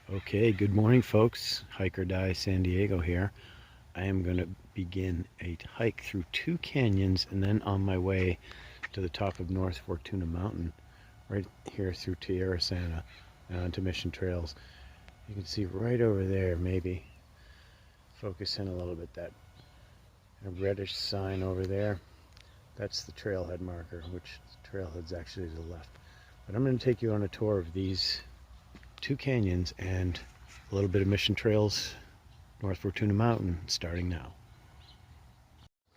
Okay, good morning folks. Hike or Die San Diego here. I am going to begin a hike through two canyons and then on my way to the top of North Fortuna Mountain, right here through Tierrsanta and onto Mission Trails. You can see right over there, maybe focus in a little bit, that reddish sign over there. That's the trailhead marker, which the trailhead's actually to the left. But I'm going to take you on a tour of these two canyons and a little bit of Mission Trails, North Fortuna Mountain, starting now.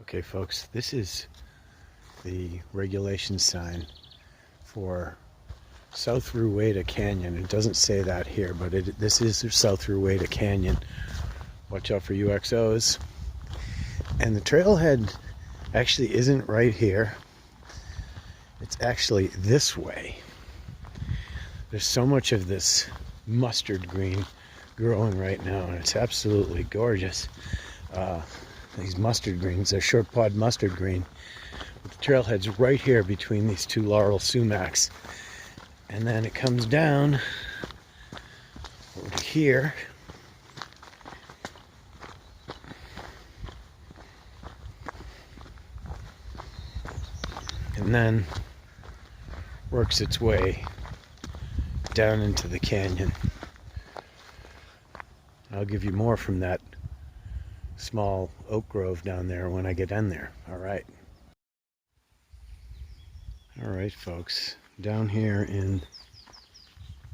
Okay folks, this is the regulation sign for South Rueda Canyon. It doesn't say that here, but this is South Rueda Canyon. Watch out for UXOs. And the trailhead actually isn't right here. It's actually this way. There's so much of this mustard green growing right now, and it's absolutely gorgeous. These mustard greens, they're short pod mustard green. But the trailhead's right here between these two laurel sumacs. And then it comes down over to here. And then works its way down into the canyon. I'll give you more from that small oak grove down there when I get in there. All right, folks. Down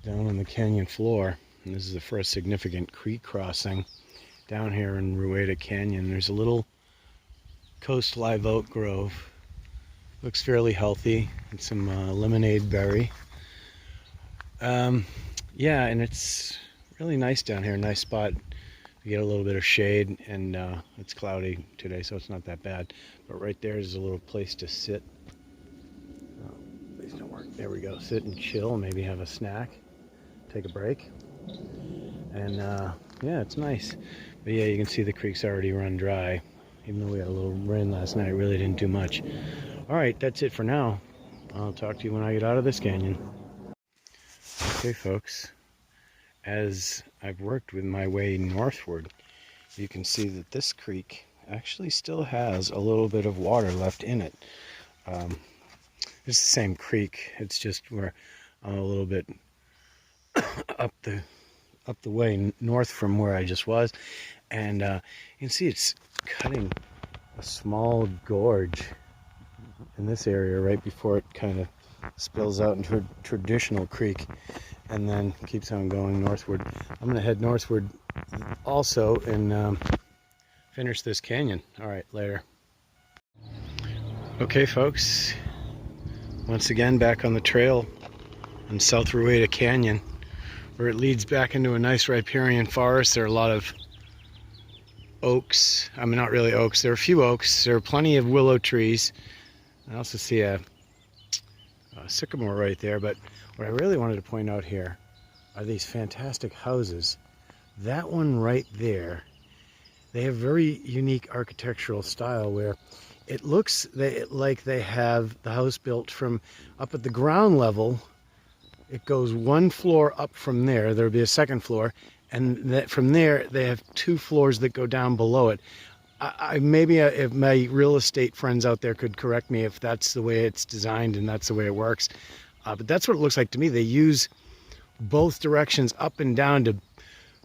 on the canyon floor, and this is the first significant creek crossing down here in Rueda Canyon. There's a little coast live oak grove. Looks fairly healthy, and some lemonade berry. Yeah, and it's really nice down here. Nice spot to get a little bit of shade, and it's cloudy today, so it's not that bad. But right there is a little place to sit. Oh, please don't work. There we go. Sit and chill, maybe have a snack, take a break. And yeah, it's nice. But yeah, you can see the creek's already run dry. Even though we had a little rain last night, it really didn't do much. All right, that's it for now. I'll talk to you when I get out of this canyon. Okay, folks, as I've worked with my way northward, you can see that this creek actually still has a little bit of water left in it. It's the same creek, it's just we're a little bit up the way north from where I just was, and you can see it's cutting a small gorge in this area right before it kind of spills out into a traditional creek and then keeps on going northward. I'm going to head northward also and finish this canyon. All right, later. Okay, folks, once again back on the trail in South Rueda Canyon, where it leads back into a nice riparian forest. There are a lot of oaks. I mean, not really oaks. There are a few oaks. There are plenty of willow trees. I also see a sycamore right there, but what I really wanted to point out here are these fantastic houses. That one right there, they have very unique architectural style where it looks like they have the house built from up at the ground level. It goes one floor up from there. There'll be a second floor, and from there they have two floors that go down below it. Maybe if my real estate friends out there could correct me if that's the way it's designed and that's the way it works. But that's what it looks like to me. They use both directions up and down to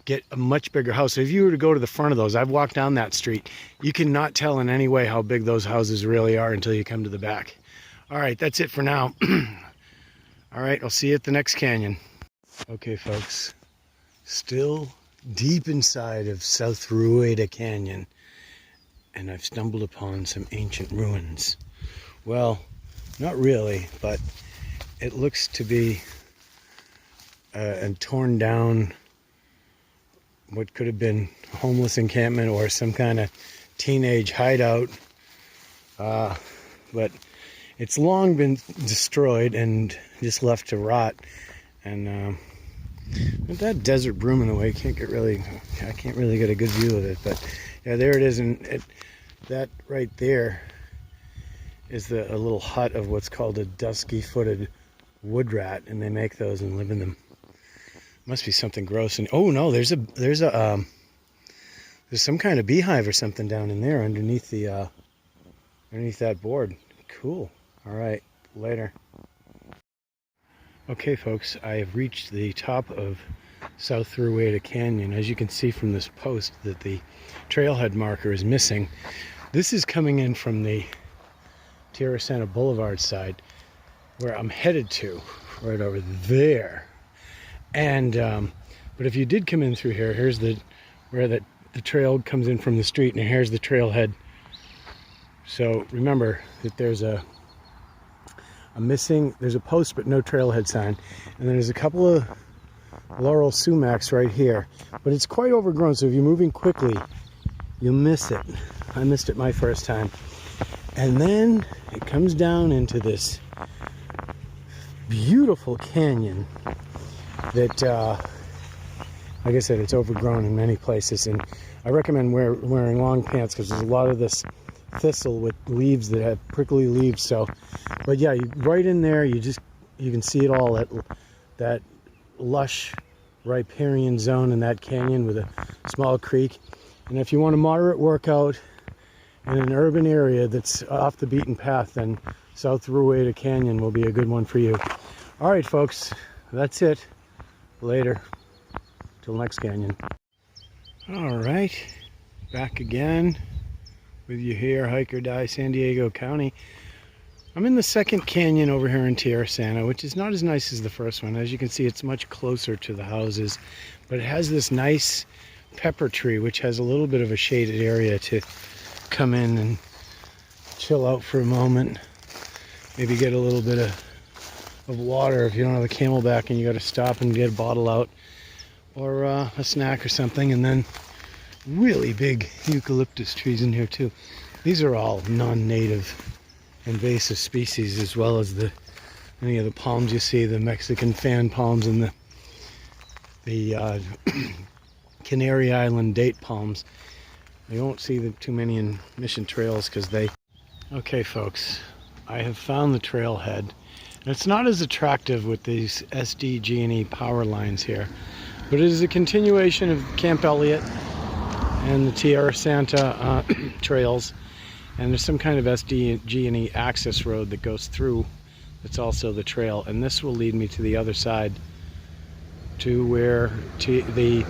get a much bigger house. So if you were to go to the front of those, I've walked down that street, you cannot tell in any way how big those houses really are until you come to the back. All right, that's it for now. All right, I'll see you at the next canyon. Okay, folks, still deep inside of South Rueda Canyon, and I've stumbled upon some ancient ruins. Well, not really, but it looks to be a torn down, what could have been a homeless encampment or some kind of teenage hideout. But it's long been destroyed and just left to rot. And with that desert broom in the way, I can't really get a good view of it. But yeah, there it is, and that right there is a little hut of what's called a dusky-footed wood rat, and they make those and live in them. Must be something gross. And oh no, there's some kind of beehive or something down in there underneath the underneath that board. Cool. All right, later. Okay, folks, I have reached the top of South Rueda Canyon. As you can see from this post that the trailhead marker is missing. This is coming in from the Tierrsanta Boulevard side, where I'm headed to, right over there. And but if you did come in through here, here's where the trail comes in from the street, and here's the trailhead. So remember that there's a post but no trailhead sign, and then there's a couple of laurel sumacs right here, but it's quite overgrown, so if you're moving quickly you'll miss it. I missed it my first time. And then it comes down into this beautiful canyon that like I said, it's overgrown in many places, and I recommend wearing long pants because there's a lot of this thistle with leaves that have prickly leaves. So, but yeah, right in there, you can see it all, that lush riparian zone in that canyon with a small creek. And if you want a moderate workout in an urban area that's off the beaten path, then South Rueda Canyon will be a good one for you. All right, folks, that's it. Later. Till next canyon. All right, back again with you here, Hike or Die, San Diego County. I'm in the second canyon over here in Tierrsanta, which is not as nice as the first one. As you can see, it's much closer to the houses, but it has this nice pepper tree, which has a little bit of a shaded area to come in and chill out for a moment. Maybe get a little bit of water if you don't have a Camelback and you got to stop and get a bottle out, or a snack or something. And then really big eucalyptus trees in here too. These are all non-native invasive species, as well as any of the palms you see, the Mexican fan palms and the Canary Island date palms. You won't see too many in Mission Trails because Okay, folks, I have found the trailhead. And it's not as attractive with these SDG&E power lines here, but it is a continuation of Camp Elliott and the Tierrsanta trails, and there's some kind of SDG&E access road that goes through that's also the trail, and this will lead me to the other side, to where the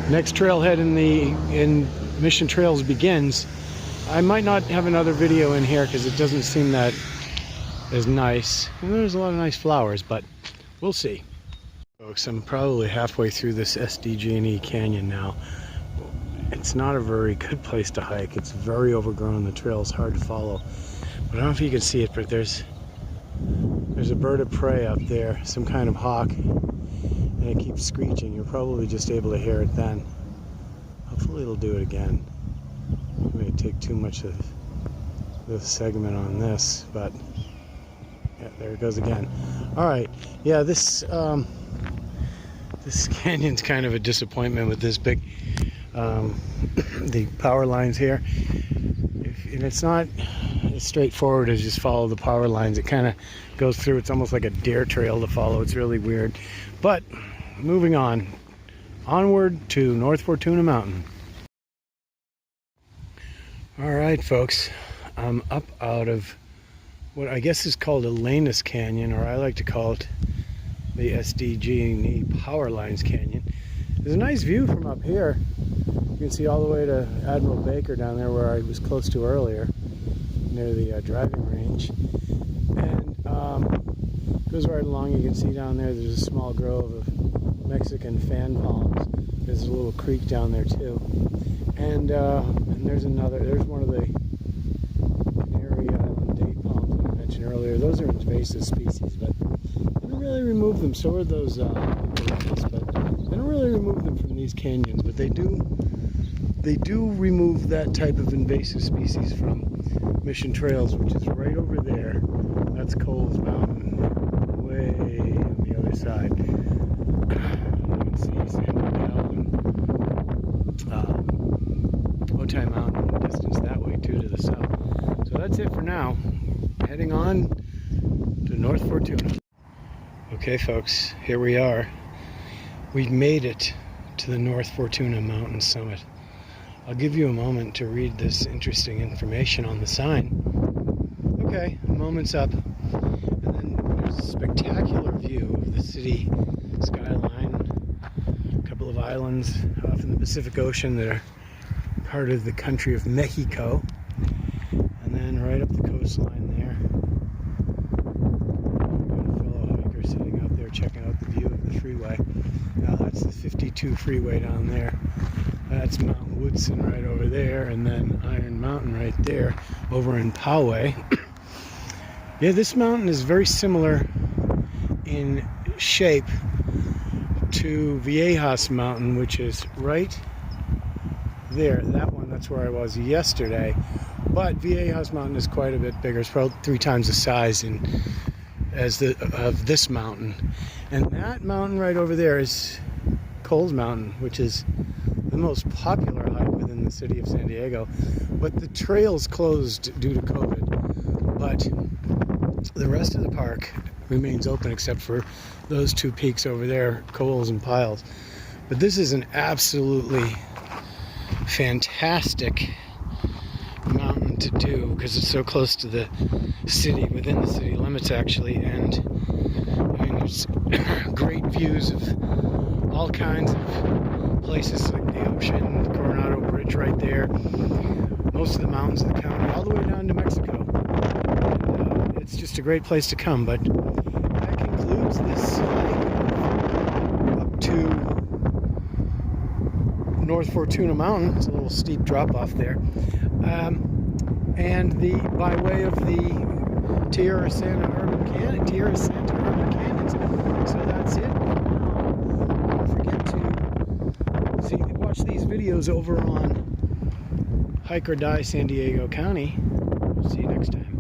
next trailhead in Mission Trails begins. I might not have another video in here because it doesn't seem that as nice, and there's a lot of nice flowers, but we'll see. Folks, I'm probably halfway through this SDG&E canyon now. It's not a very good place to hike. It's very overgrown. The trail's hard to follow. But I don't know if you can see it, but there's a bird of prey up there, some kind of hawk, and it keeps screeching. You're probably just able to hear it then. Hopefully it'll do it again. I may take too much of this segment on this, but yeah, there it goes again. All right, yeah, this canyon's kind of a disappointment with this big the power lines here. And it's not as straightforward as just follow the power lines. It kind of goes through. It's almost like a deer trail to follow. It's really weird. But moving on, onward to North Fortuna Mountain. All right, folks, I'm up out of what I guess is called Elena's Canyon, or I like to call it the SDG&E Power Lines Canyon. There's a nice view from up here. You can see all the way to Admiral Baker down there, where I was close to earlier, near the driving range. And goes right along. You can see down there, there's a small grove of Mexican fan palms. There's a little creek down there too. And there's one of the Canary Island date palms that I mentioned earlier. Those are invasive species, but they don't really remove them. So are those eucalyptus, but they don't really remove them from these canyons. But they do remove that type of invasive species from Mission Trails, which is right over there. That's Coles Mountain, way on the other side. You can see San Miguel and Otay Mountain distance that way too, to the south. So that's it for now. Heading on to North Fortuna. Okay, folks, here we are. We've made it to the North Fortuna mountain summit. I'll give you a moment to read this interesting information on the sign. Okay, a moment's up. And then there's a spectacular view of the city skyline. A couple of islands off in the Pacific Ocean that are part of the country of Mexico. And then right up the coastline there, got a fellow hiker sitting out there checking out the view of the freeway. Now that's the 52 freeway down there. That's Mount Woodson right over there, and then Iron Mountain right there over in Poway. Yeah, this mountain is very similar in shape to Viejas Mountain, which is right there. That one, that's where I was yesterday. But Viejas Mountain is quite a bit bigger. It's probably 3 times the size of this mountain. And that mountain right over there is Coles Mountain, which is the most popular hike within the city of San Diego. But the trail's closed due to COVID. But the rest of the park remains open except for those 2 peaks over there, Coles and Piles. But this is an absolutely fantastic mountain to do because it's so close to the city, within the city limits actually, and I mean there's great views of all kinds of places like the ocean, the Coronado Bridge right there, most of the mountains in the county, all the way down to Mexico. And, it's just a great place to come. But that concludes this hike up to North Fortuna Mountain. It's a little steep drop off there. And by way of the Tierrsanta Urban Canyons. So that's it. Don't forget to watch these videos over on Hike or Die San Diego County. See you next time.